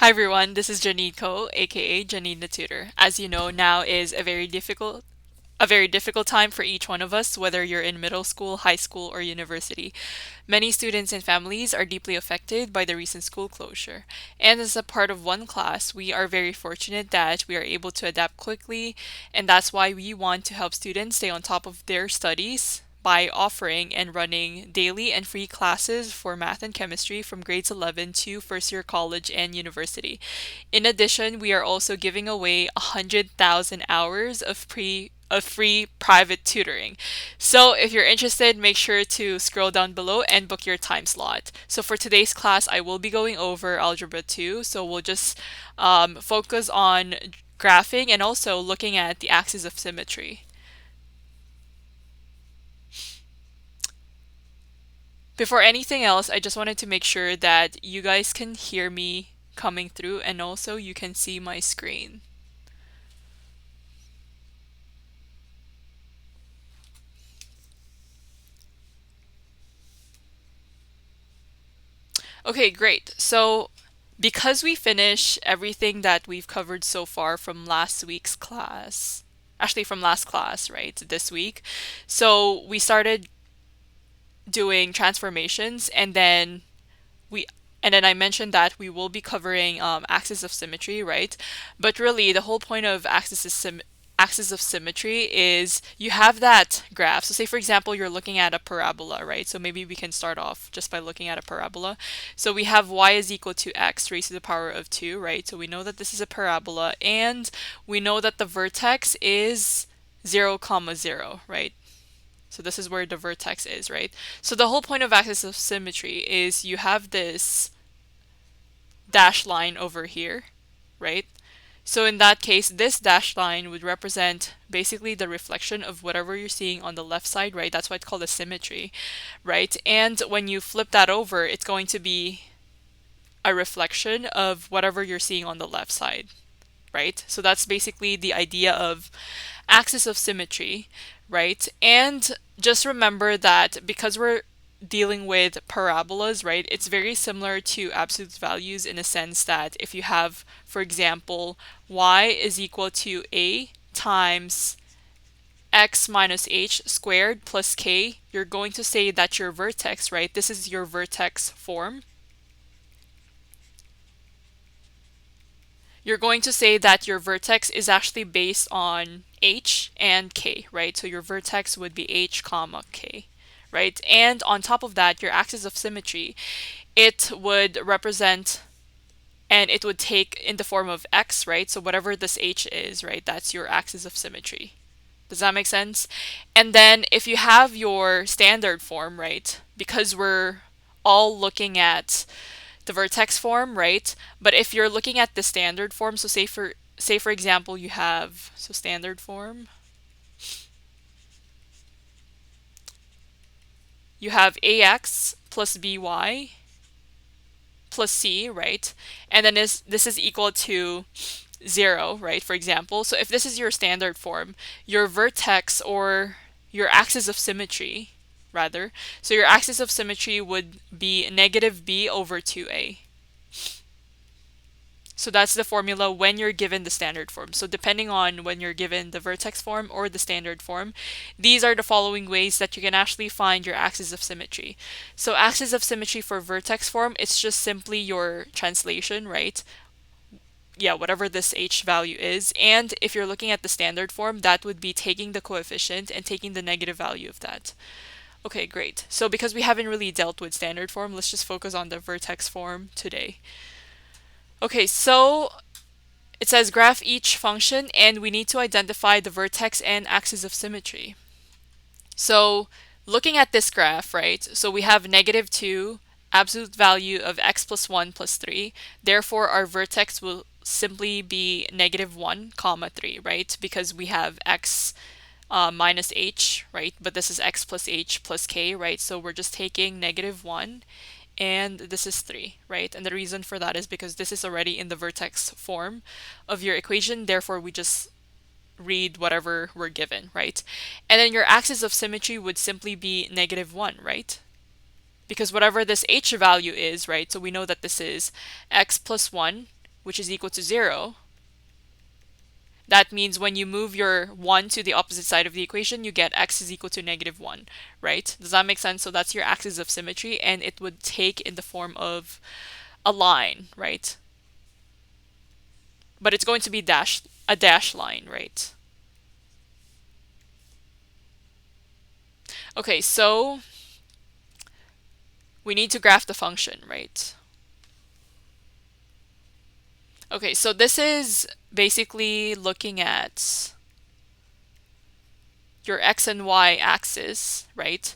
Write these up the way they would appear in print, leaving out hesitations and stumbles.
Hi everyone, this is Janine aka Janine the Tutor. As you know, now is a very difficult time for each one of us, whether you're in middle school, high school, or university. Many students and families are deeply affected by the recent school closure. And as a part of OneClass, we are very fortunate that we are able to adapt quickly, and that's why we want to help students stay on top of their studies by offering and running daily and free classes for math and chemistry from grades 11 to first year college and university. In addition, we are also giving away 100,000 hours of free private tutoring. So if you're interested, make sure to scroll down below and book your time slot. So for today's class, I will be going over Algebra 2. So we'll just focus on graphing and also looking at the axis of symmetry. Before anything else, I just wanted to make sure that you guys can hear me coming through and also you can see my screen. Okay, great. So because we finish everything that we've covered so far from last week's class, actually from last class, right, this week. So we started doing transformations we and then I mentioned that we will be covering axis of symmetry, right? But really, the whole point of axis of symmetry is you have that graph. So say for example, you're looking at a parabola, right? So maybe we can start off just by looking at a parabola. So we have y is equal to x raised to the power of 2, right? So we know that this is a parabola and we know that the vertex is 0, comma 0, right? So this is where the vertex is, right? So the whole point of axis of symmetry is you have this dashed line over here, right? So in that case, this dashed line would represent basically the reflection of whatever you're seeing on the left side, right? That's why it's called a symmetry, right? And when you flip that over, it's going to be a reflection of whatever you're seeing on the left side, right? So that's basically the idea of axis of symmetry, right? And just remember that because we're dealing with parabolas, right, it's very similar to absolute values in a sense that if you have, for example, y is equal to a times x minus h squared plus k, you're going to say that your vertex, right, this is your vertex form. You're going to say that your vertex is actually based on h and k, right? So your vertex would be h comma k, right? And on top of that, your axis of symmetry, it would represent and it would take in the form of x, right? So whatever this h is, right, that's your axis of symmetry. Does that make sense? And then if you have your standard form, right, because we're all looking at the vertex form, right? But if you're looking at the standard form, so say for example you have so standard form, you have ax plus by plus c, right? And then this is equal to 0, right? For example, so if this is your standard form, your vertex or your axis of symmetry, rather, so your axis of symmetry would be negative b over 2a. So that's the formula when you're given the standard form. So depending on when you're given the vertex form or the standard form, these are the following ways that you can actually find your axis of symmetry. So axis of symmetry for vertex form, it's just simply your translation, right? Yeah, whatever this h value is. And if you're looking at the standard form, that would be taking the coefficient and taking the negative value of that. Okay, great. So because we haven't really dealt with standard form, let's just focus on the vertex form today. Okay, so it says graph each function and we need to identify the vertex and axis of symmetry. So looking at this graph, right, so we have negative 2, absolute value of x plus 1 plus 3. Therefore, our vertex will simply be negative 1 comma 3, right, because we have x minus h, right, but this is x plus h plus k, right, so we're just taking negative 1 and this is 3, right? And the reason for that is because this is already in the vertex form of your equation, therefore we just read whatever we're given, right? And then your axis of symmetry would simply be negative 1, right? Because whatever this h value is, right, so we know that this is x plus 1, which is equal to 0, that means when you move your 1 to the opposite side of the equation, you get x is equal to -1, right? Does that make sense? So that's your axis of symmetry, and it would take in the form of a line, right? But it's going to be a dash line, right? Okay, so we need to graph the function, right? Okay, so this is basically looking at your x and y axis, right?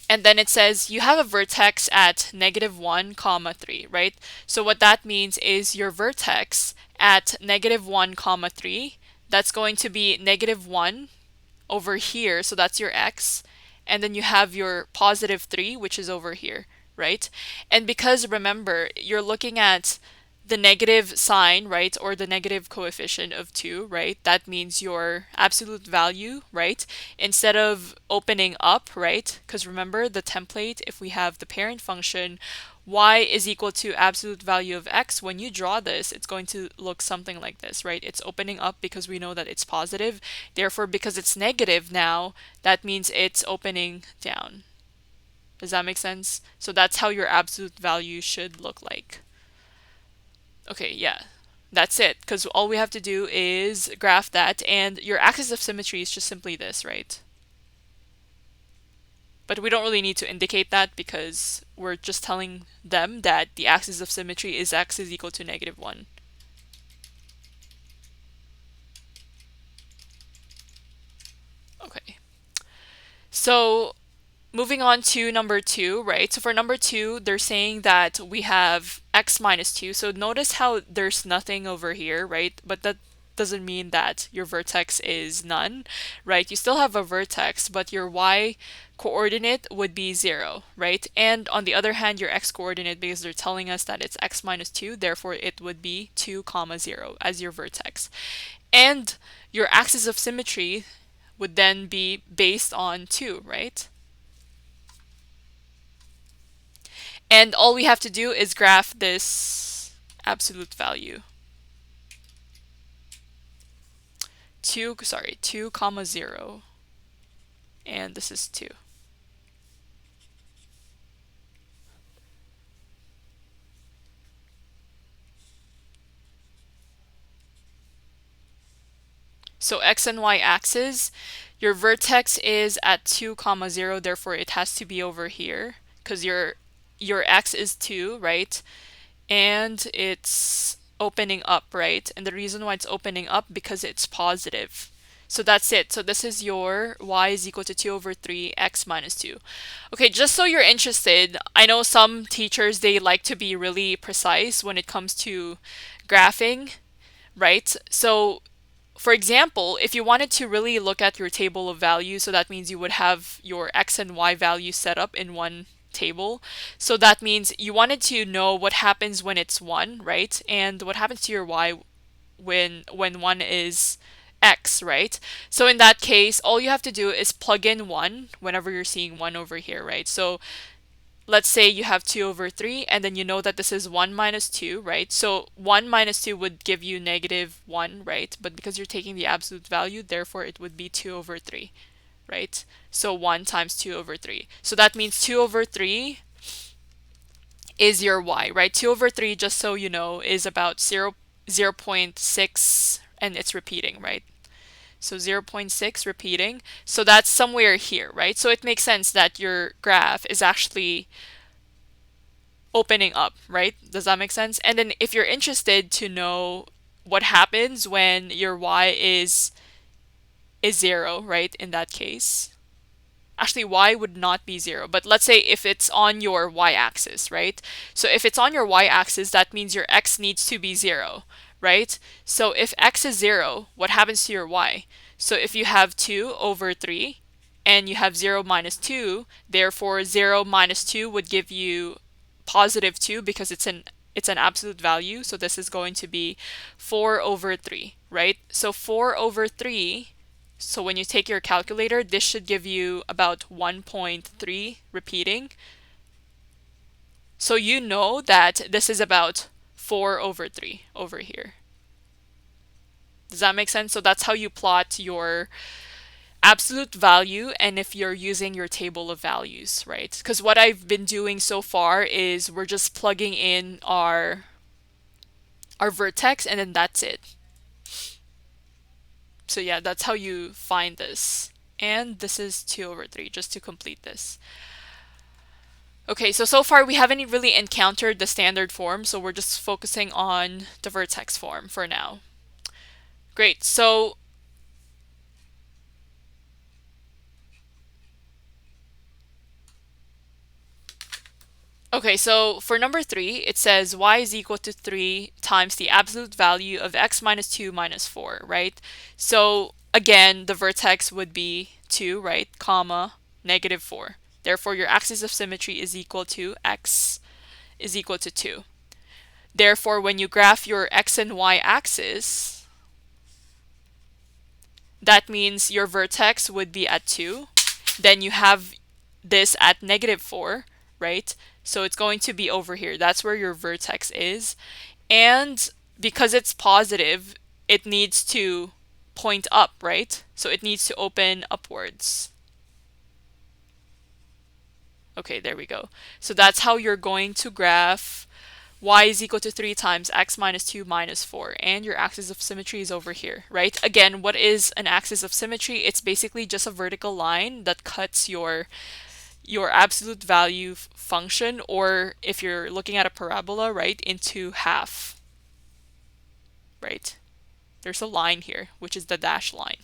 And then it says you have a vertex at -1, comma 3, right? So what that means is your vertex at -1, comma 3, that's going to be -1 over here, so that's your x, and then you have your +3, which is over here, right? And because remember, you're looking at the negative sign, right, or the negative coefficient of 2, right? That means your absolute value, right? Instead of opening up, right? Because remember the template, if we have the parent function, y is equal to absolute value of x, when you draw this, it's going to look something like this, right? It's opening up because we know that it's positive. Therefore, because it's negative now, that means it's opening down. Does that make sense? So that's how your absolute value should look like. Okay, yeah, that's it. Because all we have to do is graph that, and your axis of symmetry is just simply this, right? But we don't really need to indicate that because we're just telling them that the axis of symmetry is x is equal to -1. Okay. So moving on to number 2, right? So for number 2, they're saying that we have x minus 2. So notice how there's nothing over here, right? But that doesn't mean that your vertex is none, right? You still have a vertex, but your y coordinate would be 0, right? And on the other hand, your x coordinate, because they're telling us that it's x minus 2, therefore it would be 2, comma 0 as your vertex. And your axis of symmetry would then be based on 2, right? And all we have to do is graph this absolute value. 2, comma 0. And this is 2. So x and y axis, your vertex is at 2, comma 0, therefore it has to be over here because your x is 2, right? And it's opening up, right? And the reason why it's opening up because it's positive. So that's it. So this is your y is equal to 2 over 3 x minus 2. Okay, just so you're interested, I know some teachers, they like to be really precise when it comes to graphing, right? So for example, if you wanted to really look at your table of values, so that means you would have your x and y values set up in one table. So that means you wanted to know what happens when it's 1, right? And what happens to your y when 1 is x, right? So in that case, all you have to do is plug in 1 whenever you're seeing 1 over here, right? So let's say you have 2 over 3, and then you know that this is 1 minus 2, right? So 1 minus 2 would give you -1, right? But because you're taking the absolute value, therefore it would be 2 over 3, right? So 1 times 2 over 3. So that means 2 over 3 is your y, right? 2 over 3, just so you know, is about 0, 0.6, and it's repeating, right? So 0.6 repeating. So that's somewhere here, right? So it makes sense that your graph is actually opening up, right? Does that make sense? And then if you're interested to know what happens when your y is 0, right? In that case, actually y would not be 0, but let's say if it's on your y-axis, right? So if it's on your y-axis, that means your x needs to be 0, right? So if x is 0, what happens to your y? So if you have 2 over 3 and you have 0 minus 2, therefore 0 minus 2 would give you +2 because it's an absolute value. So this is going to be 4 over 3, right? So 4 over 3, so when you take your calculator, this should give you about 1.3 repeating. So you know that this is about 4/3 over here. Does that make sense? So that's how you plot your absolute value, and if you're using your table of values, right? Because what I've been doing so far is we're just plugging in our vertex, and then that's it. So yeah, that's how you find this. And this is 2/3, just to complete this. Okay, so far we haven't really encountered the standard form, so we're just focusing on the vertex form for now. Great, so okay, so for number 3, it says y is equal to 3 times the absolute value of x minus 2 minus 4, right? So again, the vertex would be 2, right, comma, negative 4. Therefore, your axis of symmetry is equal to x is equal to 2. Therefore, when you graph your x and y axis, that means your vertex would be at 2. Then you have this at negative 4, right? So it's going to be over here. That's where your vertex is. And because it's positive, it needs to point up, right? So it needs to open upwards. Okay, there we go. So that's how you're going to graph y is equal to 3 times x minus 2 minus 4. And your axis of symmetry is over here, right? Again, what is an axis of symmetry? It's basically just a vertical line that cuts your absolute value function, or if you're looking at a parabola, right, into half, right? There's a line here, which is the dashed line.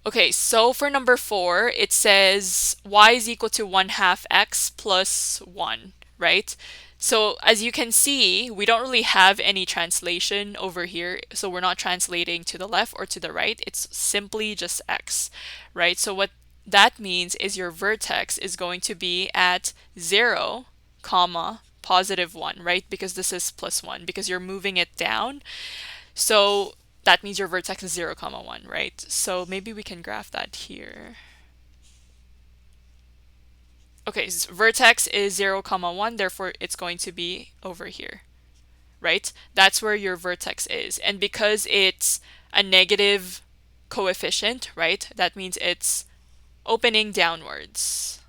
Okay, so for number 4, it says y is equal to 1/2 x plus 1, right? So as you can see, we don't really have any translation over here. So we're not translating to the left or to the right. It's simply just x, right? So what that means is your vertex is going to be at 0, comma, positive 1, right? Because this is plus 1, because you're moving it down. So that means your vertex is 0, comma 1, right? So maybe we can graph that here. Okay, so vertex is 0, comma 1, therefore it's going to be over here, right? That's where your vertex is. And because it's a negative coefficient, right, that means it's opening downwards.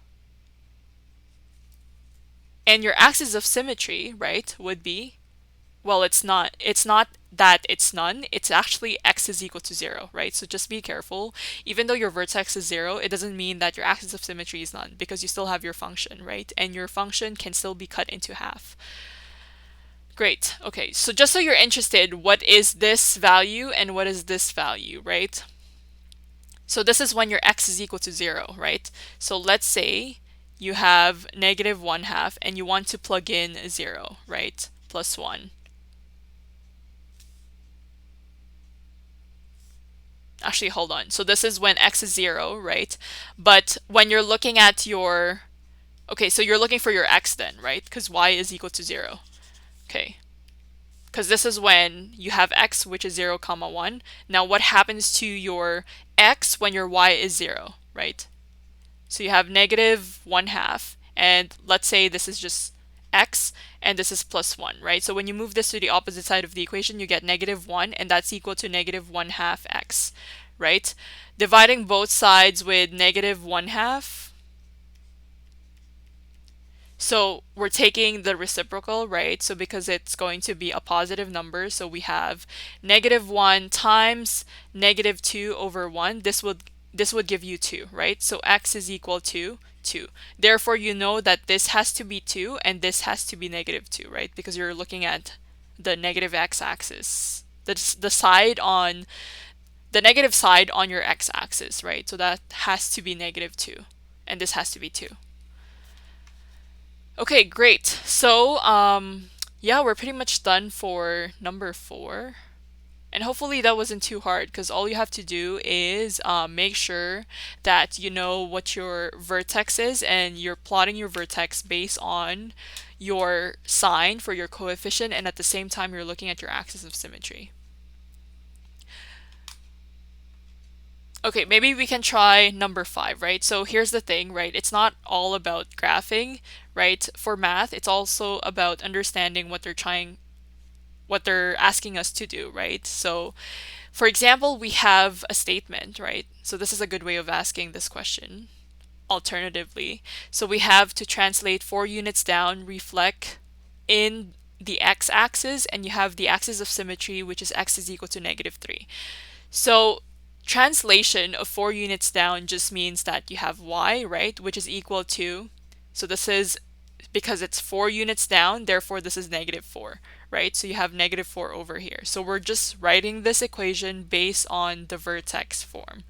And your axis of symmetry, right, would be, well, it's not that it's none, it's actually x is equal to 0, right? So just be careful. Even though your vertex is 0, it doesn't mean that your axis of symmetry is none, because you still have your function, right? And your function can still be cut into half. Great. Okay, so just so you're interested, what is this value and what is this value, right? So this is when your x is equal to 0, right? So let's say you have negative 1/2 and you want to plug in 0, right? Plus 1. Actually, hold on. So this is when x is 0, right? But when you're looking at your, okay, so you're looking for your x then, right? Because y is equal to 0. Okay. Because this is when you have x, which is 0, comma 1. Now what happens to your x when your y is 0, right? So you have negative 1/2, and let's say this is just x, and this is plus 1, right? So when you move this to the opposite side of the equation, you get negative 1, and that's equal to negative 1/2 x, right? Dividing both sides with negative 1/2. So we're taking the reciprocal, right? So because it's going to be a positive number, so we have negative 1 times negative 2 over 1. This would give you 2, right? So x is equal to 2. Therefore, you know that this has to be 2 and this has to be negative 2, right? Because you're looking at the negative x-axis. The side on the negative side on your x-axis, right? So that has to be negative 2 and this has to be 2. Okay, great. So, yeah, we're pretty much done for number 4. And hopefully that wasn't too hard, because all you have to do is make sure that you know what your vertex is and you're plotting your vertex based on your sign for your coefficient, and at the same time you're looking at your axis of symmetry. Okay, maybe we can try number 5, right? So here's the thing, right? It's not all about graphing, right? For math, it's also about understanding what they're asking us to do, right? So, for example, we have a statement, right? So this is a good way of asking this question. Alternatively, so we have to translate 4 units down, reflect in the x-axis, and you have the axis of symmetry, which is x is equal to -3. So translation of 4 units down just means that you have y, right, which is equal to, so this is because it's 4 units down, therefore this is -4, right? So you have -4 over here. So we're just writing this equation based on the vertex form.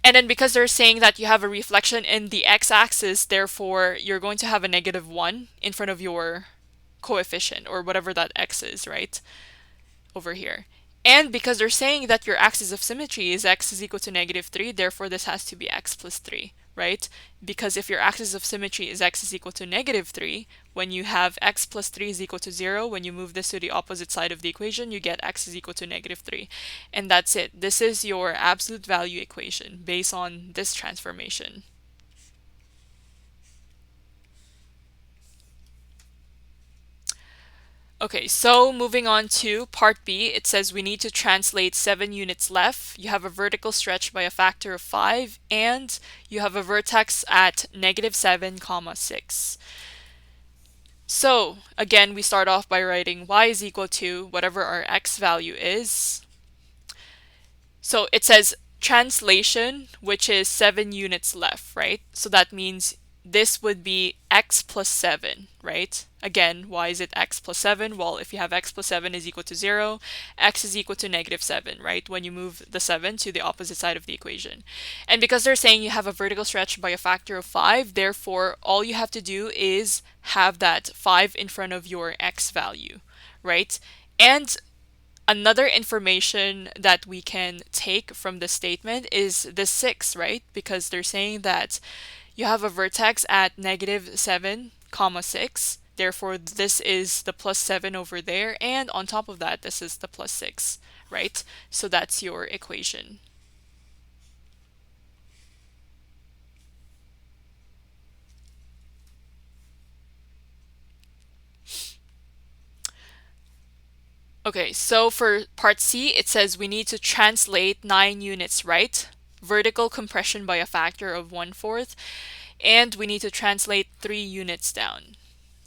And then because they're saying that you have a reflection in the x-axis, therefore you're going to have a -1 in front of your coefficient or whatever that x is, right? Over here. And because they're saying that your axis of symmetry is x is equal to -3, therefore this has to be x plus 3, right? Because if your axis of symmetry is x is equal to -3, when you have x plus 3 is equal to 0, when you move this to the opposite side of the equation, you get x is equal to -3. And that's it. This is your absolute value equation based on this transformation. Okay, so moving on to part B, it says we need to translate 7 units left. You have a vertical stretch by a factor of 5, and you have a vertex at -7, 6. So again, we start off by writing y is equal to whatever our x value is. So it says translation, which is 7 units left, right? So that means this would be x plus 7, right? Again, why is it x plus 7? Well, if you have x plus 7 is equal to 0, x is equal to -7, right? When you move the 7 to the opposite side of the equation. And because they're saying you have a vertical stretch by a factor of 5, therefore, all you have to do is have that 5 in front of your x value, right? And another information that we can take from the statement is the 6, right? Because they're saying that you have a vertex at -7, 6. Therefore, this is the plus 7 over there. And on top of that, this is the plus 6, right? So that's your equation. Okay, so for part C, it says we need to translate 9 units right, vertical compression by a factor of 1/4, and we need to translate 3 units down.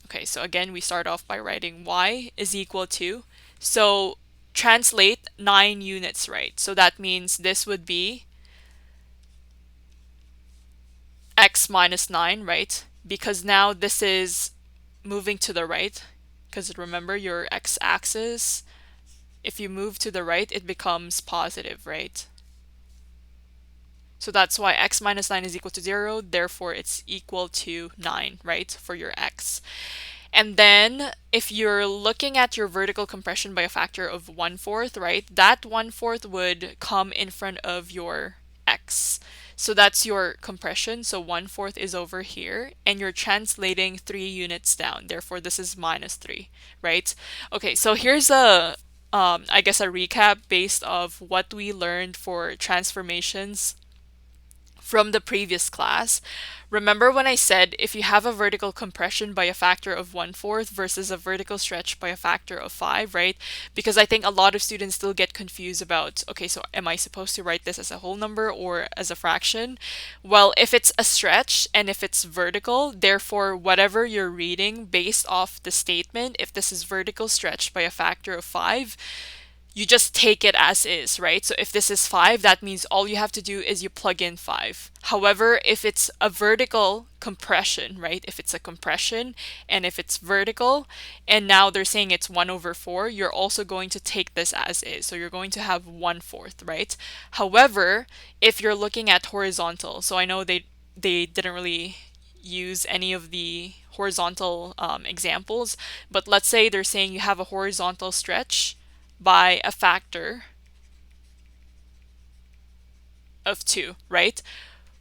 Okay, so again, we start off by writing y is equal to, so translate 9 units right. So that means this would be x minus 9, right? Because now this is moving to the right, because remember your x-axis, if you move to the right, it becomes positive, right? So that's why x minus 9 is equal to 0, therefore it's equal to 9, right, for your x. And then if you're looking at your vertical compression by a factor of 1/4, right, that 1/4 would come in front of your x. So that's your compression. So 1/4 is over here, and you're translating 3 units down. Therefore, this is -3, right? Okay, so here's I guess a recap based of what we learned for transformations from the previous class. Remember when I said if you have a vertical compression by a factor of 1/4 versus a vertical stretch by a factor of 5, right? Because I think a lot of students still get confused about, okay, so am I supposed to write this as a whole number or as a fraction? Well, if it's a stretch and if it's vertical, therefore whatever you're reading based off the statement, if this is vertical stretch by a factor of 5, you just take it as is, right? So if this is 5, that means all you have to do is you plug in 5. However, if it's a vertical compression, right? If it's a compression and if it's vertical, and now they're saying it's 1/4, you're also going to take this as is. So you're going to have 1/4, right? However, if you're looking at horizontal, so I know they didn't really use any of the horizontal examples, but let's say they're saying you have a horizontal stretch by a factor of 2, right?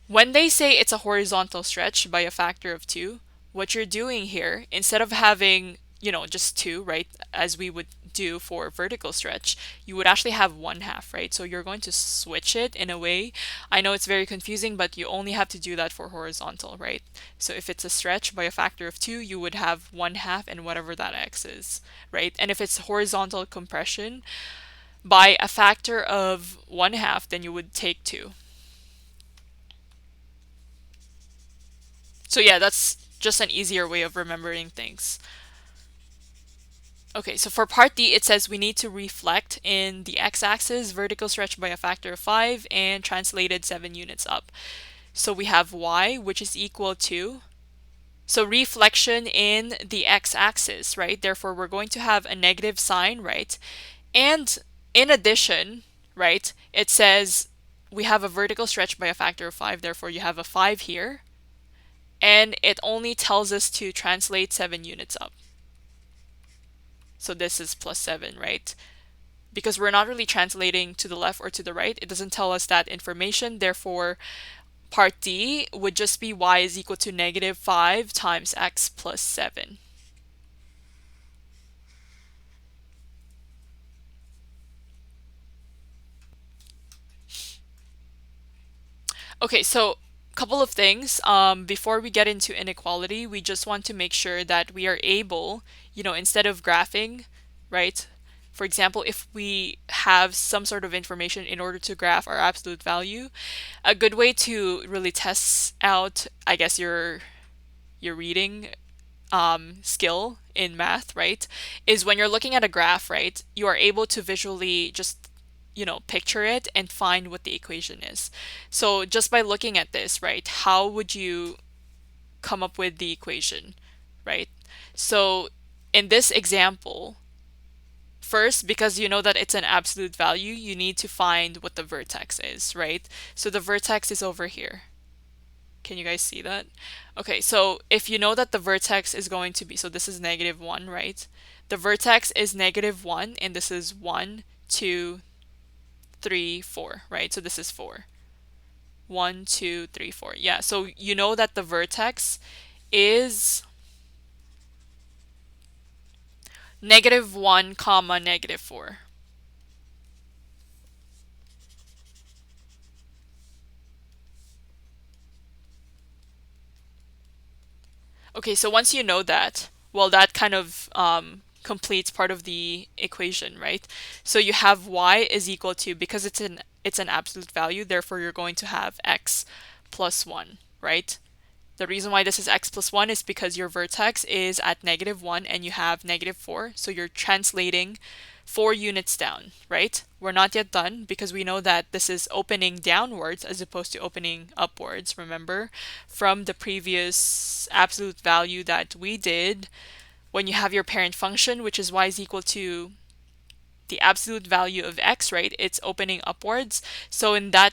When they say it's a horizontal stretch by a factor of 2, what you're doing here, instead of having, just 2, right, as we would do for vertical stretch, you would actually have 1/2, right? So you're going to switch it in a way. I know it's very confusing, but you only have to do that for horizontal, right? So if it's a stretch by a factor of 2, you would have 1/2 and whatever that x is, right? And if it's horizontal compression by a factor of 1/2, then you would take 2. So yeah, that's just an easier way of remembering things. Okay, so for part D, it says we need to reflect in the x-axis, vertical stretch by a factor of 5, and translated 7 units up. So we have y, which is equal to, so reflection in the x-axis, right? Therefore, we're going to have a negative sign, right? And in addition, right, it says we have a vertical stretch by a factor of 5, therefore you have a 5 here. And it only tells us to translate 7 units up. So this is plus 7, right? Because we're not really translating to the left or to the right, it doesn't tell us that information. Therefore, part D would just be y is equal to negative 5 times x plus 7. Okay, so a couple of things. Before we get into inequality, we just want to make sure that we are able, instead of graphing, right? For example, if we have some sort of information in order to graph our absolute value, a good way to really test out, I guess, your reading skill in math, right, is when you're looking at a graph, right, you are able to visually just, picture it and find what the equation is. So just by looking at this, right, how would you come up with the equation, right? So in this example, first, because you know that it's an absolute value, you need to find what the vertex is, right? So the vertex is over here. Can you guys see that? Okay, so if you know that the vertex is going to be, so this is negative 1, right? The vertex is negative 1, and this is 1, 2, 3, 4, right? So this is 4. 1, 2, 3, 4. Yeah, so you know that the vertex is negative 1 comma negative 4. Okay, so once you know that, well, that kind of completes part of the equation, right? So you have y is equal to, because it's an absolute value, therefore you're going to have x plus 1, right? The reason why this is x plus 1 is because your vertex is at negative 1 and you have negative 4, so you're translating 4 units down, right? We're not yet done because we know that this is opening downwards as opposed to opening upwards, remember? From the previous absolute value that we did, when you have your parent function, which is y is equal to the absolute value of x, right? It's opening upwards. So in that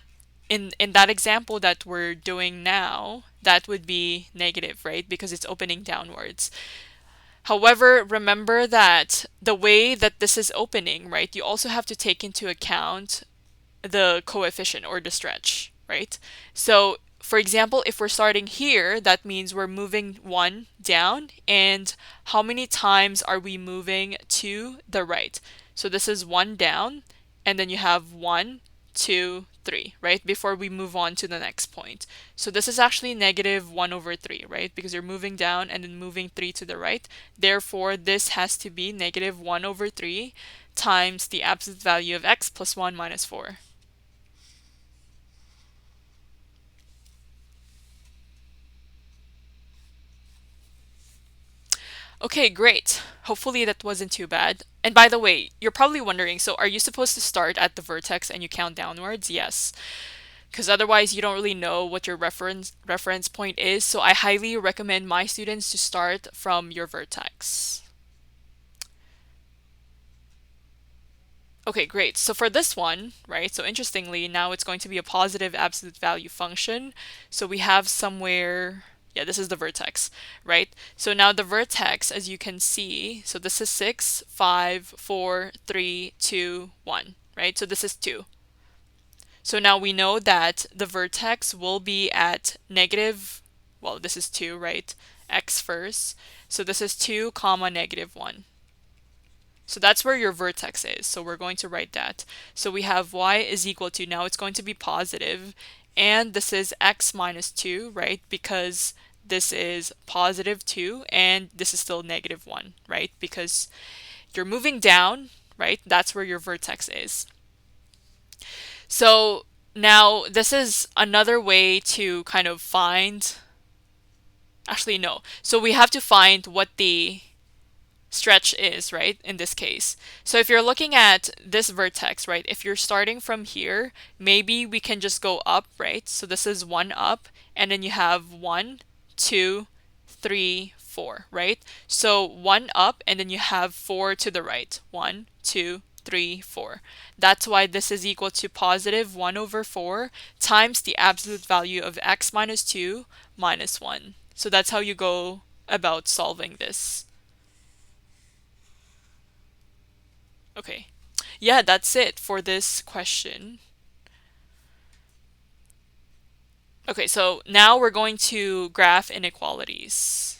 example that we're doing now, that would be negative, right? Because it's opening downwards. However, remember that the way that this is opening, right, you also have to take into account the coefficient or the stretch, right? So, for example, if we're starting here, that means we're moving 1 down, and how many times are we moving to the right? So this is 1 down, and then you have 1, 2, 3, right? Before we move on to the next point. So this is actually negative 1 over 3, right? Because you're moving down and then moving 3 to the right. Therefore, this has to be negative 1 over 3 times the absolute value of x plus 1 minus 4. Okay, great. Hopefully that wasn't too bad. And by the way, you're probably wondering, so are you supposed to start at the vertex and you count downwards? Yes. Because otherwise you don't really know what your reference point is. So I highly recommend my students to start from your vertex. Okay, great. So for this one, right, so interestingly, now it's going to be a positive absolute value function. So we have somewhere, yeah, this is the vertex, right? So now the vertex, as you can see, so this is 6, 5, 4, 3, 2, 1, right? So this is 2. So now we know that the vertex will be at negative, well, this is 2, right? X first. So this is 2 comma negative 1. So that's where your vertex is. So we're going to write that. So we have y is equal to, now it's going to be positive, and this is x minus 2, right? Because this is positive 2, and this is still negative 1, right? Because you're moving down, right? That's where your vertex is. So now this is another way to kind of find, actually no. So we have to find what the stretch is, right, in this case. So if you're looking at this vertex, right, if you're starting from here, maybe we can just go up, right? So this is 1 up, and then you have 1, 2, 3, 4, right? So 1 up, and then you have 4 to the right. 1, 2, 3, 4. That's why this is equal to positive 1 over 4 times the absolute value of x minus 2 minus 1. So that's how you go about solving this. Okay. Yeah, that's it for this question. Okay, so now we're going to graph inequalities.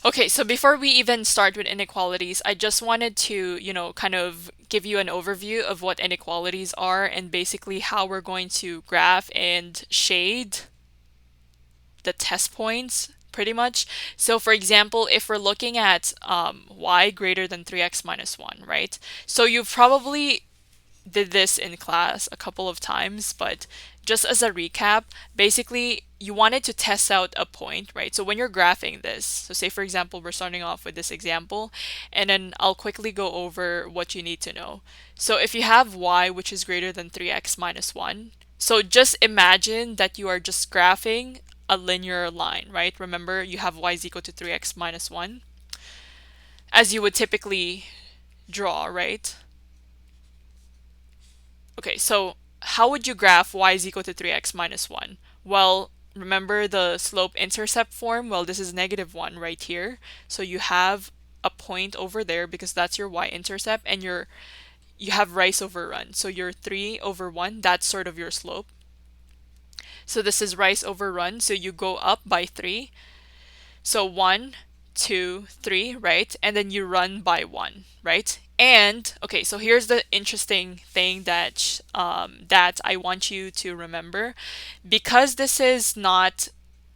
Okay, so before we even start with inequalities, I just wanted to, kind of give you an overview of what inequalities are and basically how we're going to graph and shade the test points pretty much. So for example, if we're looking at y greater than 3x minus 1, right? So you've probably did this in class a couple of times, but just as a recap, basically you wanted to test out a point, right? So when you're graphing this, so say for example, we're starting off with this example, and then I'll quickly go over what you need to know. So if you have y, which is greater than 3x minus 1, so just imagine that you are just graphing a linear line, right? Remember, you have y is equal to 3x minus 1, as you would typically draw, right? Okay, so how would you graph y is equal to 3x minus 1? Well, remember the slope-intercept form? Well, this is negative 1 right here. So you have a point over there because that's your y-intercept, and you have rise over run. So your 3 over 1, that's sort of your slope. So this is rise over run, so you go up by 3. So 1, 2, 3, right? And then you run by 1, right? And okay, so here's the interesting thing that that I want you to remember. Because this is not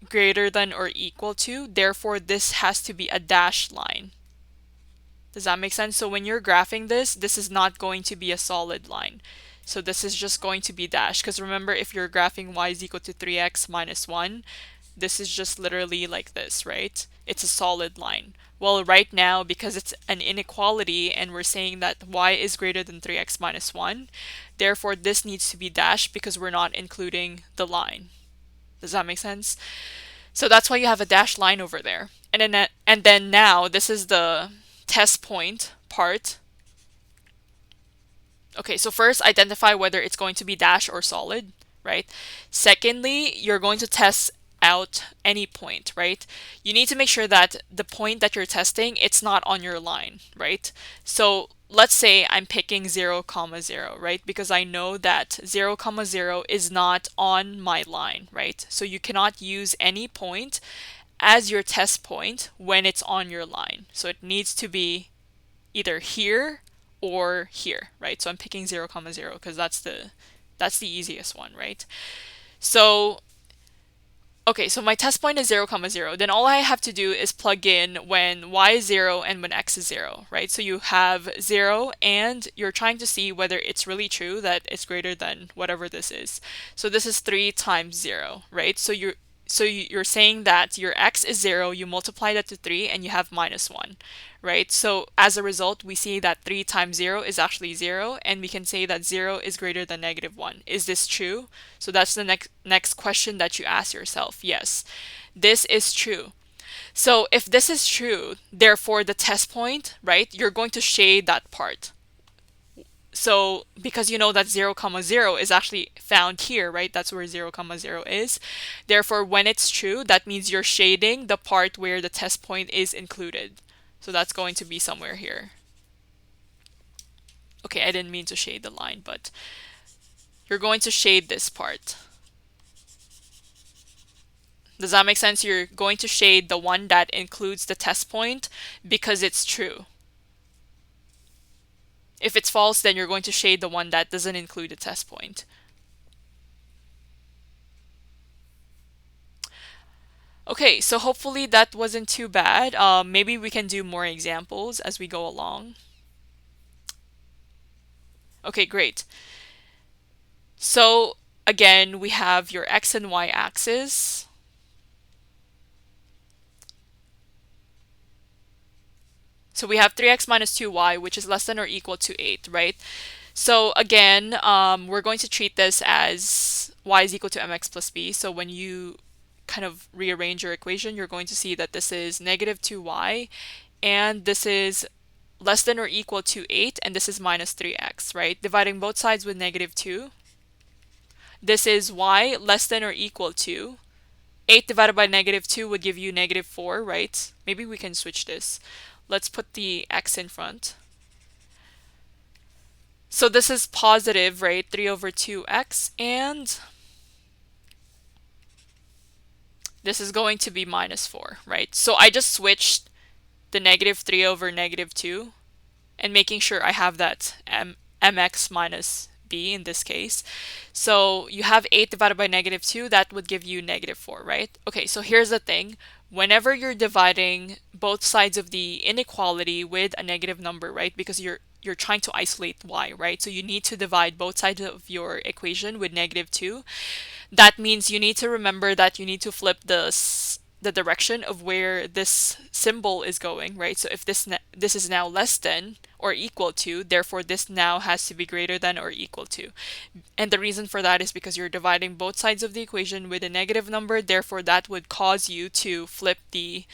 greater than or equal to, therefore this has to be a dashed line. Does that make sense? So when you're graphing this, this is not going to be a solid line. So this is just going to be dashed. Because remember, if you're graphing y is equal to 3x minus 1, this is just literally like this, right? It's a solid line. Well, right now, because it's an inequality and we're saying that y is greater than 3x minus 1, therefore this needs to be dashed because we're not including the line. Does that make sense? So that's why you have a dashed line over there. And then now, this is the test point part. Okay, so first identify whether it's going to be dash or solid, right? Secondly, you're going to test out any point, right? You need to make sure that the point that you're testing, it's not on your line, right? So let's say I'm picking 0, 0, right? Because I know that 0, 0 is not on my line, right? So you cannot use any point as your test point when it's on your line. So it needs to be either here or here, right? So I'm picking 0, 0 because that's the easiest one, right? So okay, so my test point is 0, 0. Then all I have to do is plug in when y is 0 and when x is 0, right? So you have 0 and you're trying to see whether it's really true that it's greater than whatever this is. So this is 3 times 0, right? So you're saying that your x is 0, you multiply that to 3, and you have minus 1, right? So as a result, we see that 3 times 0 is actually 0, and we can say that 0 is greater than negative 1. Is this true? So that's the next question that you ask yourself. Yes, this is true. So if this is true, therefore the test point, right, you're going to shade that part. So because you know that 0, 0 is actually found here, right? That's where 0, 0 is. Therefore, when it's true, that means you're shading the part where the test point is included. So that's going to be somewhere here. Okay, I didn't mean to shade the line, but You're going to shade this part. Does that make sense? You're going to shade the one that includes the test point because it's true. If it's false, then you're going to shade the one that doesn't include a test point. Okay, so hopefully that wasn't too bad. Maybe we can do more examples as we go along. Okay, great. So again, we have your x and y axis. So we have 3x minus 2y, which is less than or equal to 8, right? So again, we're going to treat this as y is equal to mx plus b. So when you kind of rearrange your equation, you're going to see that this is negative 2y, and this is less than or equal to 8, and this is minus 3x, right? Dividing both sides with negative 2. This is y less than or equal to 8 divided by negative 2 would give you negative 4, right? Maybe we can switch this. Let's put the x in front. So this is positive, right? 3 over 2x, and this is going to be minus 4, right? So I just switched the negative 3 over negative 2 and making sure I have that mx minus b in this case. So you have 8 divided by negative 2, that would give you negative 4, right? Okay, so here's the thing. Whenever you're dividing both sides of the inequality with a negative number, right? Because you're trying to isolate y, right? So you need to divide both sides of your equation with negative 2. That means you need to remember that you need to flip the direction of where this symbol is going, right? So if this is now less than or equal to, therefore this now has to be greater than or equal to. And the reason for that is because you're dividing both sides of the equation with a negative number, therefore that would cause you to flip the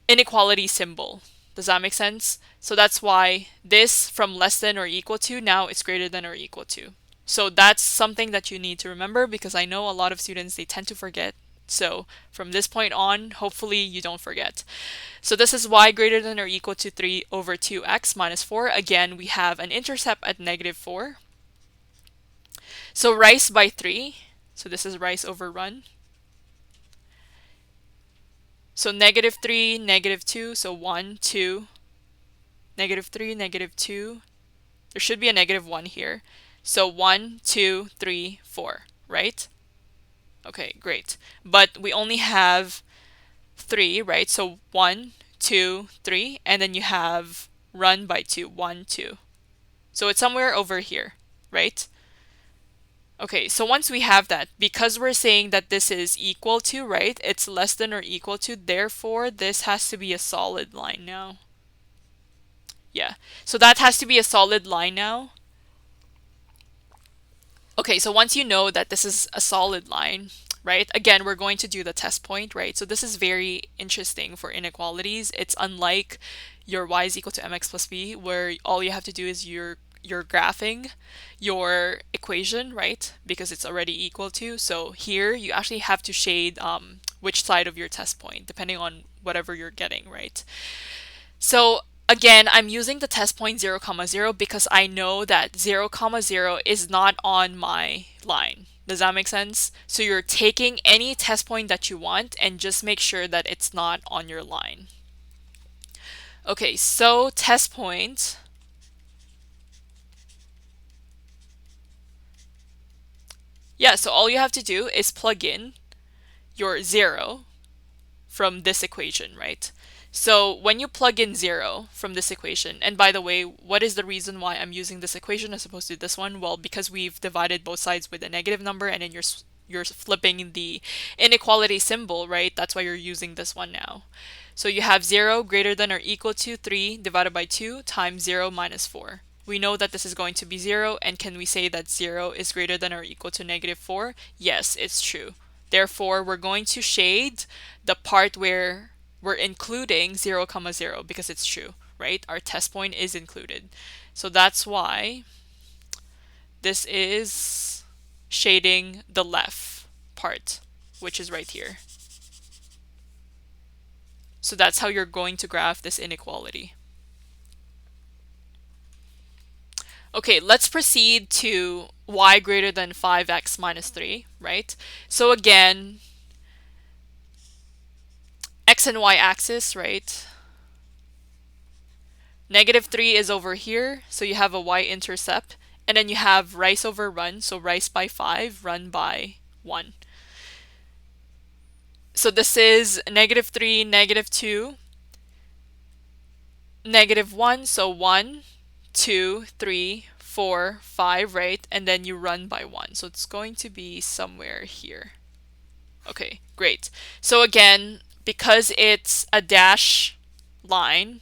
inequality symbol. Does that make sense? So that's why this from less than or equal to now is greater than or equal to. So that's something that you need to remember, because I know a lot of students, they tend to forget. So from this point on, hopefully you don't forget. So this is y greater than or equal to 3 over 2x minus 4. Again, we have an intercept at negative 4. So rise by 3. So this is rise over run. So negative 3, negative 2. So 1, 2, negative 3, negative 2. There should be a negative 1 here. So 1, 2, 3, 4, right? Okay, great. But we only have 3, right? So 1, 2, 3, and then you have run by 2, 1, 2. So it's somewhere over here, right? Okay, so once we have that, because we're saying that this is equal to, right? It's less than or equal to, therefore this has to be a solid line now. Yeah, so that has to be a solid line now. Okay, so once you know that this is a solid line, right? Again, we're going to do the test point, right? So this is very interesting for inequalities. It's unlike your y is equal to mx plus b, where all you have to do is you're graphing your equation, right? Because it's already equal to. So here you actually have to shade which side of your test point, depending on whatever you're getting, right? So again, I'm using the test point 0, 0 because I know that 0, 0 is not on my line. Does that make sense? So you're taking any test point that you want and just make sure that it's not on your line. Okay, so test point. Yeah, so all you have to do is plug in your 0 from this equation, right? So when you plug in 0 from this equation, and by the way, what is the reason why I'm using this equation as opposed to this one? Well, because we've divided both sides with a negative number, and then you're flipping the inequality symbol, right? That's why you're using this one now. So you have 0 greater than or equal to 3 divided by 2 times 0 minus 4. We know that this is going to be 0, and can we say that 0 is greater than or equal to negative 4? Yes, it's true. Therefore, we're going to shade the part where we're including 0, 0 because it's true, right? Our test point is included. So that's why this is shading the left part, which is right here. So that's how you're going to graph this inequality. Okay, let's proceed to y greater than 5x minus 3, right? So again, x and y axis, right? Negative 3 is over here, so you have a y-intercept. And then you have rice over run, so rice by 5, run by 1. So this is negative 3, negative 2, negative 1, so 1, 2, 3, 4, 5, right? And then you run by 1. So it's going to be somewhere here. Okay, great. So again, because it's a dash line,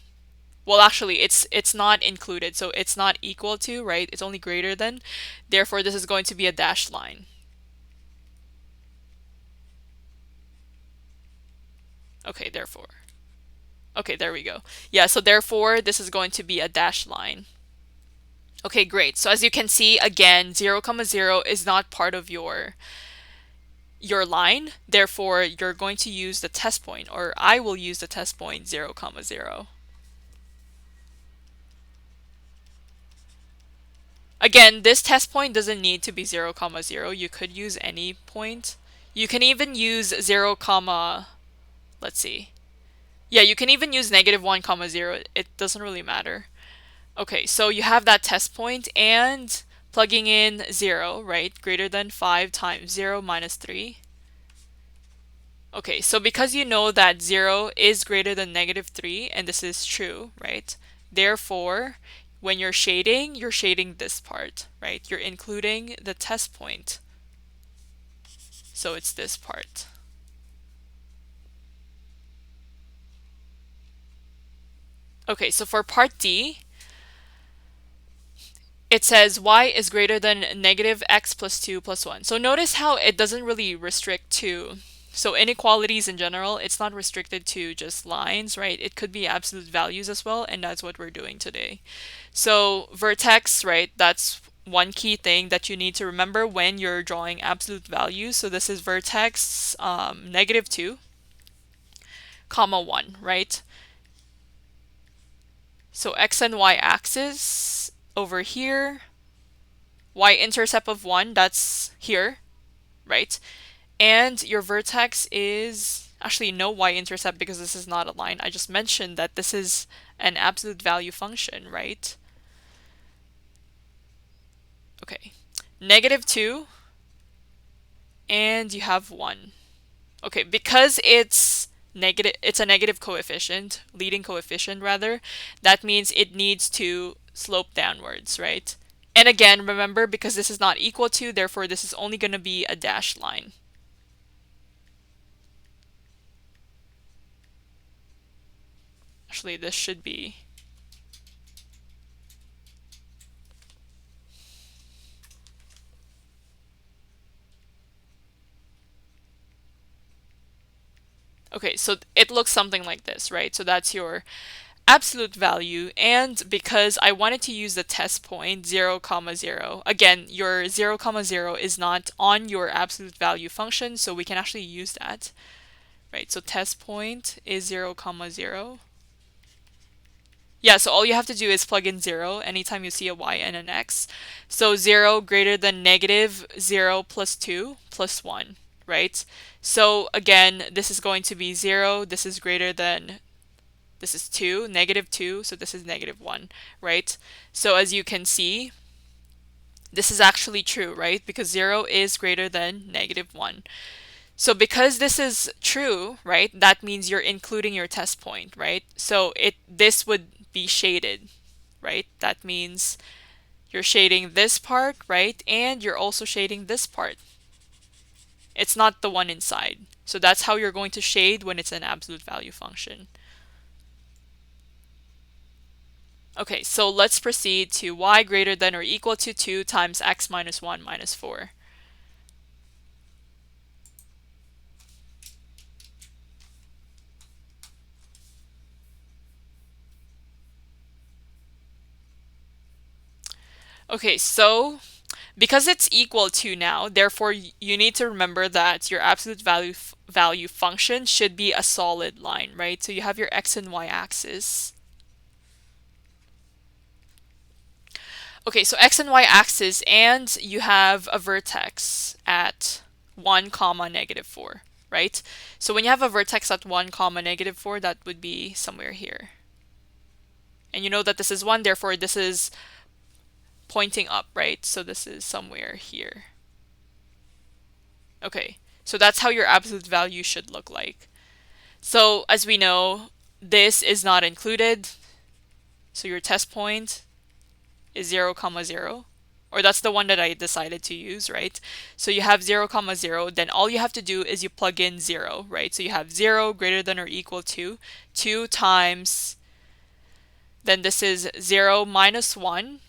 well, actually, it's not included, so it's not equal to, right? It's only greater than. Therefore, this is going to be a dashed line. Okay, therefore. Okay, there we go. Yeah, so therefore, this is going to be a dashed line. Okay, great. So as you can see, again, 0, 0 is not part of your line. Therefore, you're going to use the test point, or I will use the test point 0, 0. Again, this test point doesn't need to be 0, 0. You could use any point. You can even use 0, let's see. Yeah, you can even use negative 1, 0. It doesn't really matter. Okay, so you have that test point and plugging in 0, right? Greater than 5 times 0 minus 3. Okay, so because you know that 0 is greater than negative 3, and this is true, right? Therefore, when you're shading this part, right? You're including the test point. So it's this part. Okay, so for part D, it says y is greater than negative x plus 2 plus 1. So notice how it doesn't really restrict to, so inequalities in general, it's not restricted to just lines, right? It could be absolute values as well, and that's what we're doing today. So vertex, right, that's one key thing that you need to remember when you're drawing absolute values. So this is vertex negative 2, comma 1, right? So x and y axis over here, y-intercept of 1, that's here, right? And your vertex is actually no y-intercept because this is not a line. I just mentioned that this is an absolute value function, right? Okay, negative 2, and you have 1. Okay, because it's negative, it's a negative coefficient, leading coefficient rather, that means it needs to slope downwards, right? And again, remember, because this is not equal to, therefore this is only going to be a dashed line. Actually, this should be... Okay, so it looks something like this, right? So that's your absolute value, and because I wanted to use the test point 0, 0, again, your 0, 0 is not on your absolute value function, so we can actually use that, right? So test point is 0, 0. Yeah, so all you have to do is plug in 0 anytime you see a y and an x. So 0 greater than negative 0 plus 2 plus 1, right? So again, this is going to be 0, this is greater than, this is 2, negative 2, so this is negative 1, right? So as you can see, this is actually true, right? Because 0 is greater than negative 1. So because this is true, right, that means you're including your test point, right? So this would be shaded, right? That means you're shading this part, right? And you're also shading this part. It's not the one inside. So that's how you're going to shade when it's an absolute value function. Okay, so let's proceed to y greater than or equal to 2 times x minus 1 minus 4. Okay, so because it's equal to now, therefore you need to remember that your absolute value function should be a solid line, right? So you have your x and y axis. Okay, so x and y axis, and you have a vertex at 1 comma negative 4, right? So when you have a vertex at 1 comma negative 4, that would be somewhere here. And you know that this is 1, therefore this is pointing up, right? So this is somewhere here. Okay, so that's how your absolute value should look like. So as we know, this is not included. So your test point is 0, comma 0. Or that's the one that I decided to use, right? So you have 0, comma 0. Then all you have to do is you plug in 0, right? So you have 0 greater than or equal to 2 times, then this is 0 minus 1.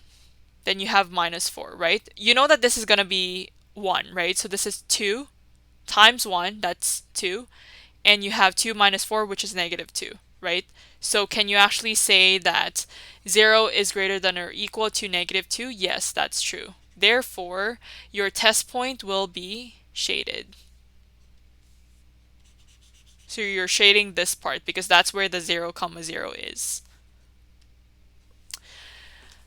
Then you have minus 4, right? You know that this is going to be 1, right? So this is 2 times 1, that's 2. And you have 2 minus 4, which is negative 2, right? So can you actually say that 0 is greater than or equal to negative 2? Yes, that's true. Therefore, your test point will be shaded. So you're shading this part because that's where the 0, comma 0 is.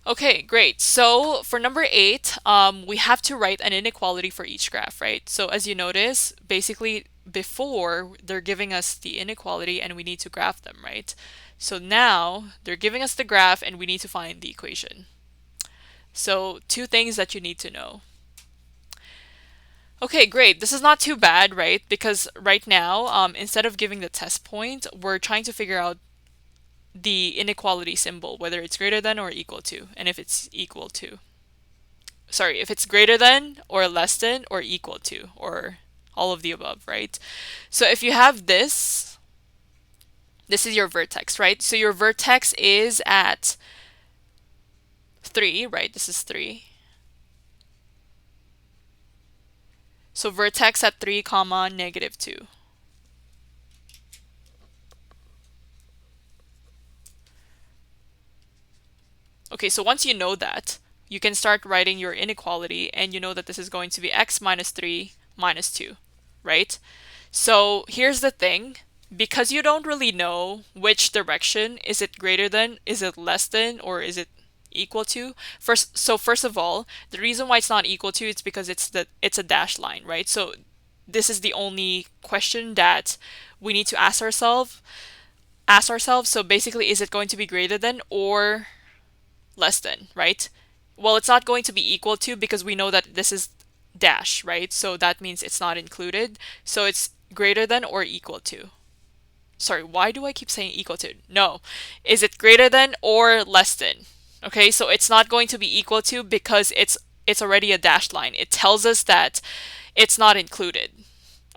Okay, great. So for number 8, we have to write an inequality for each graph, right? So as you notice, basically before they're giving us the inequality and we need to graph them, right? So now they're giving us the graph and we need to find the equation. So 2 things that you need to know. Okay, great. This is not too bad, right? Because right now, instead of giving the test point, we're trying to figure out the inequality symbol, whether it's greater than or equal to, and if it's equal to. Sorry, if it's greater than or less than or equal to, or all of the above, right? So if you have this is your vertex, right? So your vertex is at 3, right? This is 3. So vertex at 3 comma negative 2. Okay, so once you know that, you can start writing your inequality, and you know that this is going to be x minus 3 minus 2, right? So here's the thing. Because you don't really know which direction, is it greater than, is it less than, or is it equal to? First of all, the reason why it's not equal to, it's because it's a dashed line, right? So this is the only question that we need to ask ourselves. So basically, is it going to be greater than or less than, right? Well, it's not going to be equal to because we know that this is dash, right? So that means it's not included. So it's greater than or equal to. Sorry, why do I keep saying equal to? No. Is it greater than or less than? Okay, so it's not going to be equal to because it's already a dashed line. It tells us that it's not included.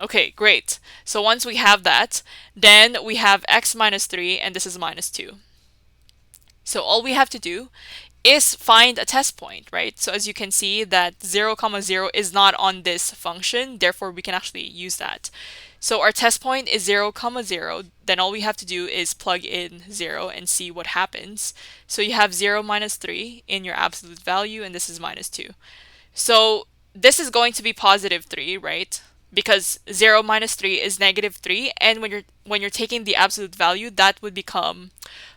Okay, great. So once we have that, then we have x minus 3 and this is minus 2. So all we have to do is find a test point, right? So as you can see that 0, comma 0 is not on this function, therefore we can actually use that. So our test point is 0, comma 0, then all we have to do is plug in 0 and see what happens. So you have 0 minus 3 in your absolute value, and this is minus 2. So this is going to be positive 3, right? Because 0 minus 3 is negative 3, and when you're taking the absolute value, that would become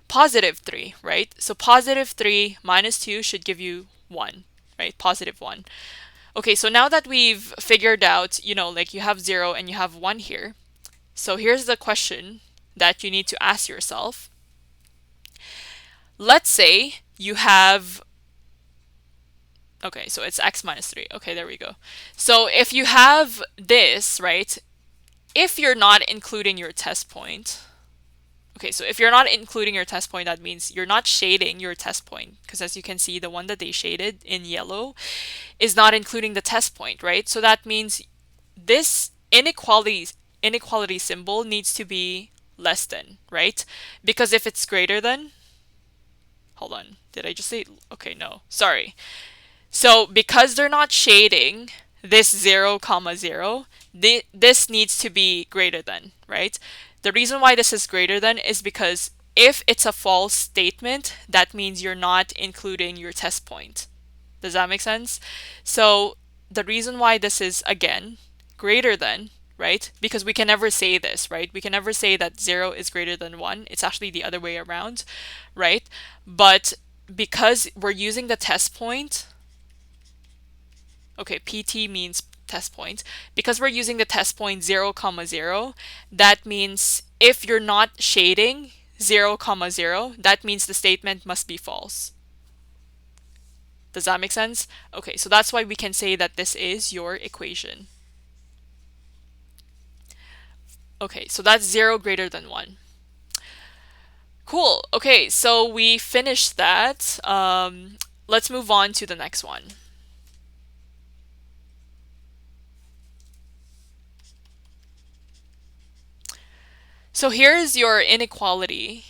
positive 3, right? So positive 3 minus 2 should give you 1, right? Positive 1. Okay, so now that we've figured out, like you have 0 and you have 1 here. So here's the question that you need to ask yourself. Let's say you have, okay, so it's x minus 3. Okay, there we go. So if you have this, right, if you're not including your test point, okay, so if you're not including your test point, that means you're not shading your test point, because as you can see, the one that they shaded in yellow is not including the test point, right? So that means this inequality symbol needs to be less than, right? Because if it's greater than, hold on, did I just say, okay, no, sorry. So because they're not shading this 0, comma 0, this needs to be greater than, right? The reason why this is greater than is because if it's a false statement, that means you're not including your test point. Does that make sense? So the reason why this is, again, greater than, right? Because we can never say this, right? We can never say that 0 is greater than 1. It's actually the other way around, right? But because we're using the test point, okay, PT means test point. Because we're using the test point 0, comma 0, that means if you're not shading 0, comma 0, that means the statement must be false. Does that make sense? Okay, so that's why we can say that this is your equation. Okay, so that's 0 greater than 1. Cool. Okay, so we finished that. Let's move on to the next one. So here's your inequality.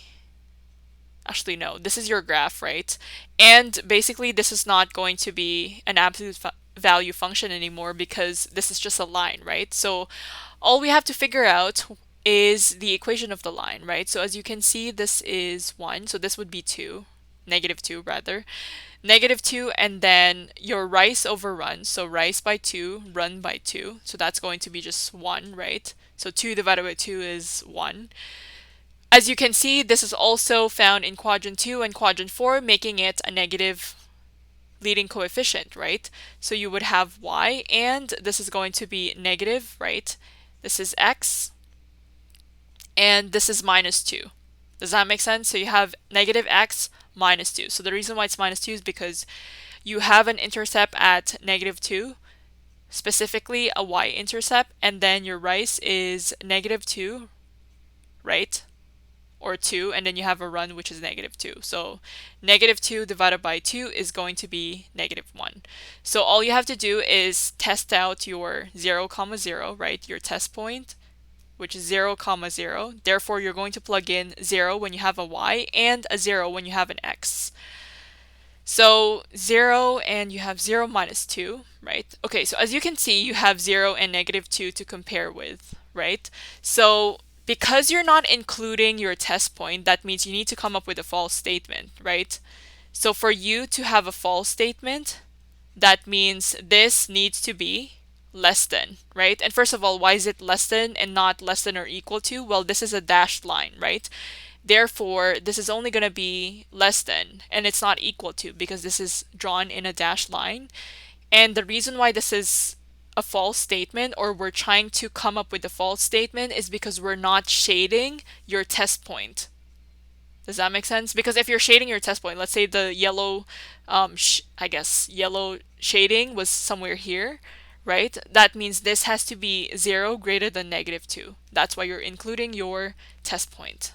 Actually, no, this is your graph, right? And basically, this is not going to be an absolute value function anymore because this is just a line, right? So all we have to figure out is the equation of the line, right? So as you can see, this is 1, so this would be 2, negative 2 rather. Negative 2, and then your rice over run, so rice by 2, run by 2, so that's going to be just 1, right? So 2 divided by 2 is 1. As you can see, this is also found in quadrant 2 and quadrant 4, making it a negative leading coefficient, right? So you would have y, and this is going to be negative, right? This is x, and this is minus 2. Does that make sense? So you have negative x minus 2. So the reason why it's minus 2 is because you have an intercept at negative 2, specifically a y-intercept, and then your rice is negative 2, right? Or 2, and then you have a run which is negative 2. So negative 2 divided by 2 is going to be negative 1. So all you have to do is test out your 0, comma 0, right? Your test point, which is 0, comma 0. Therefore, you're going to plug in 0 when you have a y and a 0 when you have an x. So 0 and you have 0 minus 2, right? Okay, so as you can see, you have 0 and negative 2 to compare with, right? So because you're not including your test point, that means you need to come up with a false statement, right? So for you to have a false statement, that means this needs to be less than, right? And first of all, why is it less than and not less than or equal to? Well, this is a dashed line, right? Therefore, this is only going to be less than, and it's not equal to because this is drawn in a dashed line. And the reason why this is a false statement, or we're trying to come up with a false statement, is because we're not shading your test point. Does that make sense? Because if you're shading your test point, let's say the yellow, I guess yellow shading was somewhere here, right? That means this has to be 0 greater than negative 2. That's why you're including your test point.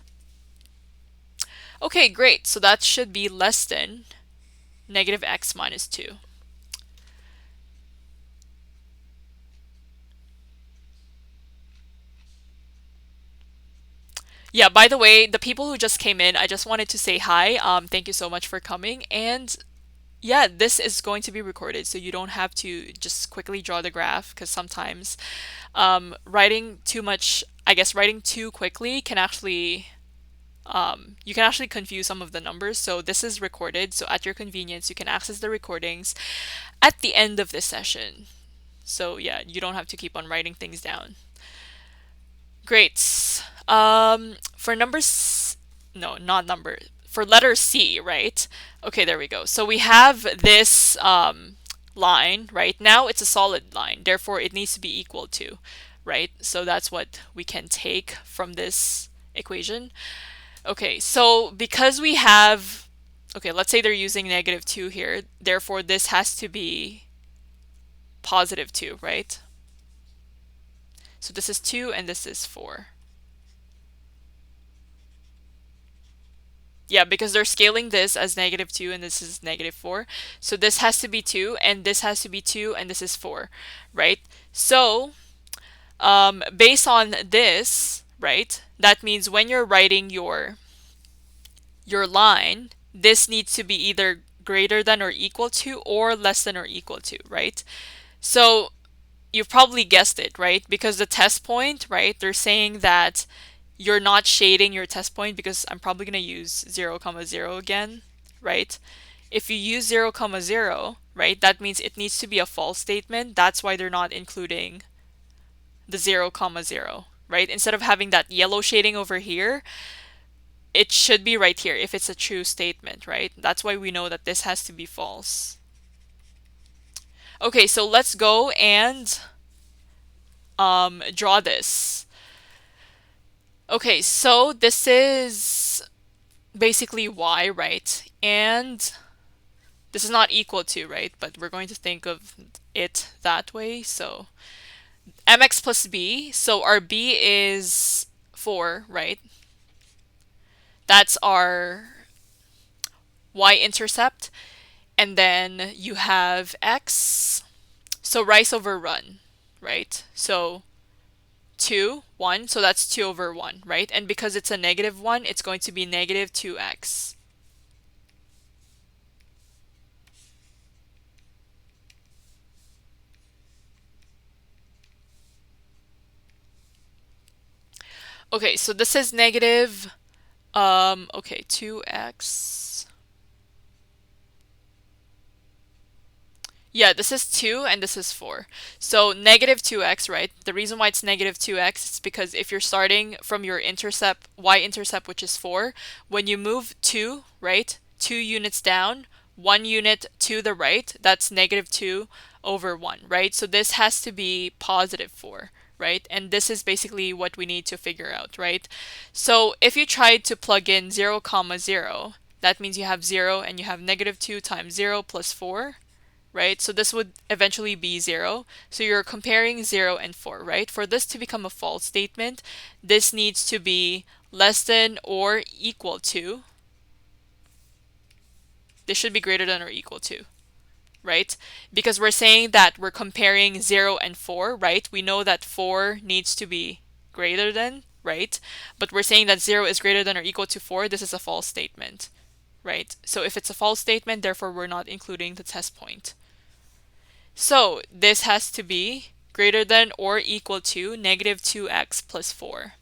Okay, great. So that should be less than negative x minus 2. Yeah, by the way, the people who just came in, I just wanted to say hi. Thank you so much for coming. And yeah, this is going to be recorded, so you don't have to just quickly draw the graph, because sometimes writing too much, I guess writing too quickly can actually, you can actually confuse some of the numbers. So this is recorded, so at your convenience, you can access the recordings at the end of this session. So yeah, you don't have to keep on writing things down. Great. For numbers, no, not number, for letter C, right? Okay, there we go. So we have this line, right? Now it's a solid line, therefore it needs to be equal to, right? So that's what we can take from this equation. Okay, so because we have, okay, let's say they're using negative 2 here, therefore this has to be positive 2, right? So this is 2 and this is 4. Yeah, because they're scaling this as negative 2 and this is negative 4. So this has to be 2 and this has to be 2 and this is 4, right? So based on this, right, that means when you're writing your line, this needs to be either greater than or equal to or less than or equal to, right? So you've probably guessed it, right? Because the test point, right, they're saying that you're not shading your test point, because I'm probably going to use 0, comma 0 again, right? If you use 0, comma 0, right, that means it needs to be a false statement. That's why they're not including the 0, comma 0, right? Instead of having that yellow shading over here, it should be right here if it's a true statement, right? That's why we know that this has to be false. Okay, so let's go and draw this. Okay, so this is basically y, right? And this is not equal to, right? But we're going to think of it that way. So mx plus b. So our b is 4, right? That's our y-intercept. And then you have x. So rise over run, right? So 2, 1. So that's 2 over 1, right? And because it's a negative 1, it's going to be negative 2x. Okay, so this is negative, okay, 2x. Yeah, this is 2 and this is 4. So negative 2x, right? The reason why it's negative 2x is because if you're starting from your intercept, y-intercept, which is 4, when you move 2, right, 2 units down, 1 unit to the right, that's negative 2 over 1, right? So this has to be positive 4, right? And this is basically what we need to figure out, right? So if you try to plug in 0, comma 0, that means you have 0 and you have negative 2 times 0 plus 4, right? So this would eventually be 0. So you're comparing 0 and 4, right? For this to become a false statement, this needs to be less than or equal to. This should be greater than or equal to, right? Because we're saying that we're comparing 0 and 4, right? We know that 4 needs to be greater than, right? But we're saying that 0 is greater than or equal to 4. This is a false statement, right? So if it's a false statement, therefore we're not including the test point. So this has to be greater than or equal to negative 2x plus 4.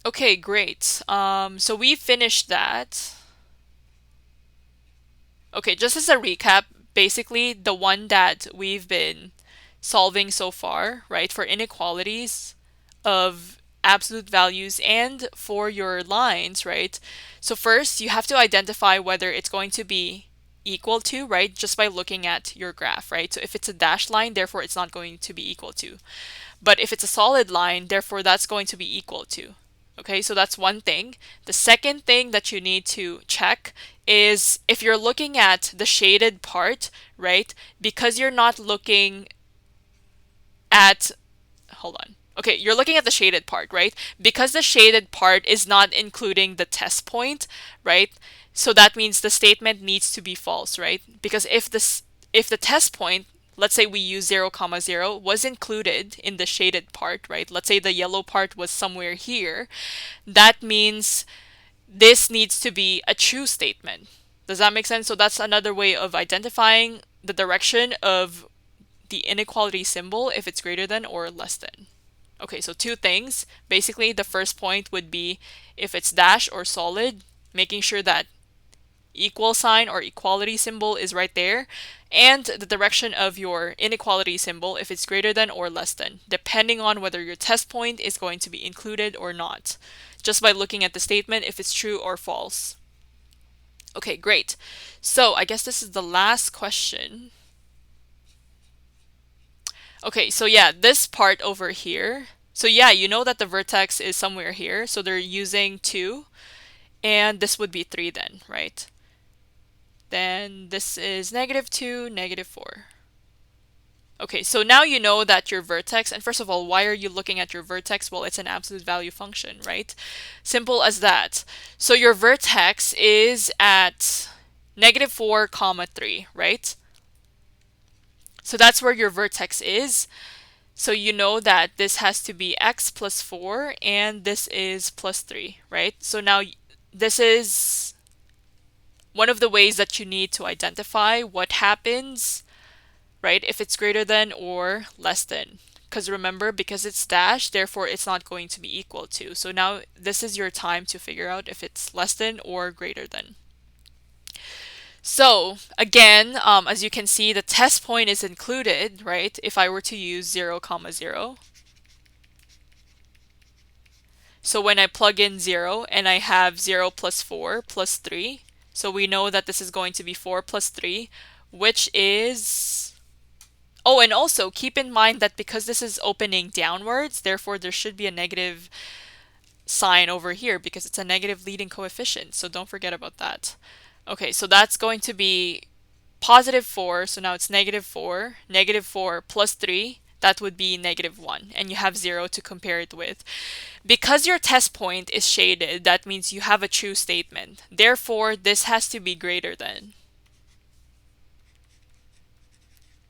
Okay, great. So we finished that. Okay, just as a recap, basically the one that we've been solving so far, right, for inequalities of absolute values and for your lines, right? So first, you have to identify whether it's going to be equal to, right, just by looking at your graph, right? So if it's a dashed line, therefore it's not going to be equal to. But if it's a solid line, therefore that's going to be equal to. Okay, so that's one thing. The second thing that you need to check is if you're looking at the shaded part, right? Because you're not looking at, hold on. Okay, you're looking at the shaded part, right? Because the shaded part is not including the test point, right? So that means the statement needs to be false, right? Because if the test point, let's say we use 0, comma 0, was included in the shaded part, right? Let's say the yellow part was somewhere here. That means this needs to be a true statement. Does that make sense? So that's another way of identifying the direction of the inequality symbol if it's greater than or less than. Okay, so two things. Basically, the first point would be if it's dash or solid, making sure that equal sign or equality symbol is right there, and the direction of your inequality symbol if it's greater than or less than, depending on whether your test point is going to be included or not, just by looking at the statement if it's true or false. Okay, great. So I guess this is the last question. Okay, so yeah, this part over here. So yeah, you know that the vertex is somewhere here. So they're using 2. And this would be 3 then, right? Then this is negative 2, negative 4. Okay, so now you know that your vertex, and first of all, why are you looking at your vertex? Well, it's an absolute value function, right? Simple as that. So your vertex is at negative 4, comma 3, right? So that's where your vertex is. So you know that this has to be x plus 4 and this is plus 3, right? So now this is one of the ways that you need to identify what happens, right, if it's greater than or less than. Because remember, because it's dashed, therefore it's not going to be equal to. So now this is your time to figure out if it's less than or greater than. So again, as you can see, the test point is included, right? If I were to use 0, comma 0. So when I plug in 0 and I have 0 plus 4 plus 3, so we know that this is going to be 4 plus 3, which is... Oh, and also keep in mind that because this is opening downwards, therefore there should be a negative sign over here because it's a negative leading coefficient. So don't forget about that. Okay, so that's going to be positive 4. So now it's negative 4. Negative 4 plus 3, that would be negative 1. And you have 0 to compare it with. Because your test point is shaded, that means you have a true statement. Therefore, this has to be greater than.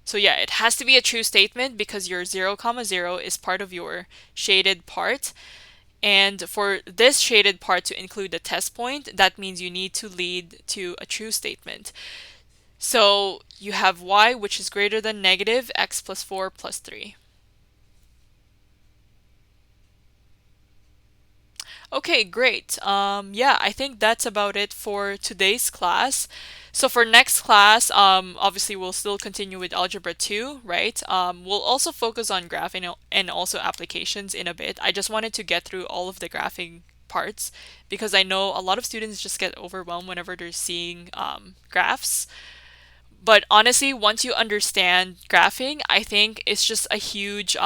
So yeah, it has to be a true statement because your 0, comma 0 is part of your shaded part. And for this shaded part to include the test point, that means you need to lead to a true statement. So you have y, which is greater than negative x plus 4 plus 3. Okay, great. Yeah, I think that's about it for today's class. So for next class, obviously we'll still continue with Algebra 2, right? We'll also focus on graphing and also applications in a bit. I just wanted to get through all of the graphing parts because I know a lot of students just get overwhelmed whenever they're seeing graphs. But honestly, once you understand graphing, I think it's just a huge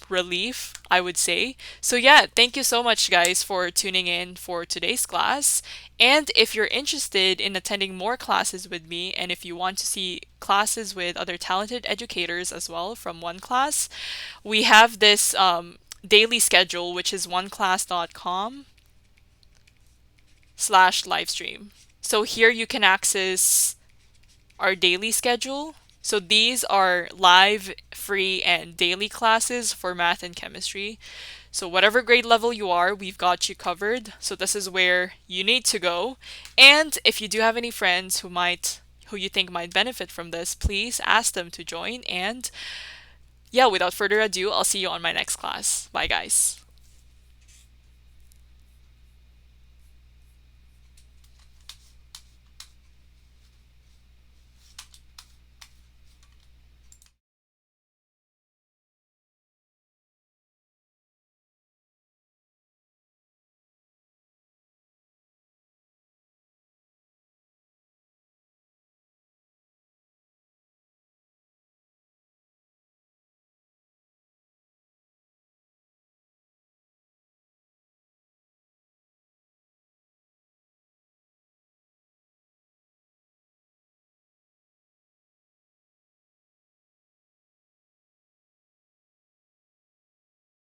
relief, I would say. So yeah, thank you so much, guys, for tuning in for today's class. And if you're interested in attending more classes with me, and if you want to see classes with other talented educators as well from OneClass, we have this daily schedule, which is oneclass.com/livestream. So here you can access our daily schedule. So these are live, free, and daily classes for math and chemistry. So whatever grade level you are, we've got you covered. So this is where you need to go. And if you do have any friends who you think might benefit from this, please ask them to join. And yeah, without further ado, I'll see you on my next class. Bye, guys.